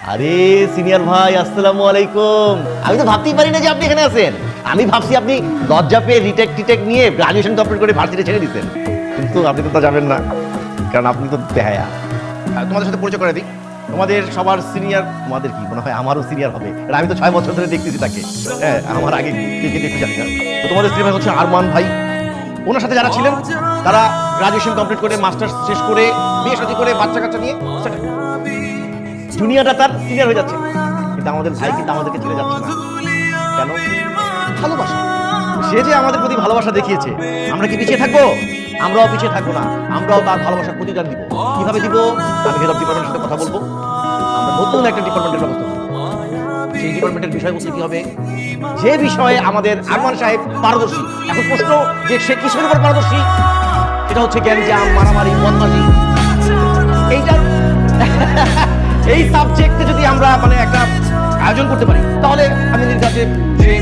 আরে সিনিয়র ভাই, আসসালামু আলাইকুম। আমি তো ভাবতেই পারি না যে আপনি এখানে আছেন। আমি ভাবছি আপনি লজ্জা পেয়ে রিটেক টিটেক নিয়ে গ্রাজুয়েশন কমপ্লিট করে ভার্সিটি ছেড়ে দিচ্ছেন, কিন্তু আপনি তো তা যাবেন না, কারণ আপনি তো বেহায়া। তোমাদের সাথে পরিচয় করে দিই, তোমাদের সবার সিনিয়র, তোমাদের কি মনে হয় আমারও সিনিয়র হবে, আর আমি তো 6 বছর ধরে দেখতেছি তাকে। হ্যাঁ, আমার আগে কে কে দেখতে জানি না। তো তোমাদের সিনিয়র হচ্ছে আরমান ভাই। ওনার সাথে যারা ছিলেন তারা গ্রাজুয়েশন কমপ্লিট করে মাস্টার্স শেষ করে বিয়ে শাদী করে বাচ্চা কাচ্চা নিয়ে জুনিয়রটা তার সিনিয়র হয়ে যাচ্ছে, কিন্তু আমাদের ভাই কিন্তু আমাদেরকে ছেড়ে যাচ্ছে না। কেন? ভালোবাসা। সে যে আমাদের প্রতি ভালোবাসা দেখিয়েছে, আমরা কি পিছিয়ে থাকবো? আমরাও পিছিয়ে থাকবো না, আমরাও তার ভালোবাসার প্রতিদান দিব। কিভাবে দিব? আমি হেড অফ ডিপার্টমেন্টের সাথে কথা বলবো, আমরা নতুন একটা ডিপার্টমেন্টের ব্যবস্থা করবো। সেই ডিপার্টমেন্টের বিষয়বস্তু কি হবে? যে বিষয়ে আমাদের আরমান সাহেব পারদর্শী। এখন প্রশ্ন যে সে কিসের উপর পারদর্শী, সেটা হচ্ছে গ্যাঞ্জাম, মারামারি, বদমাশি। এইটার এই সাবজেক্টে যদি আমরা মানে একটা আয়োজন করতে পারি, তাহলে আমি নির্ঘাতে যে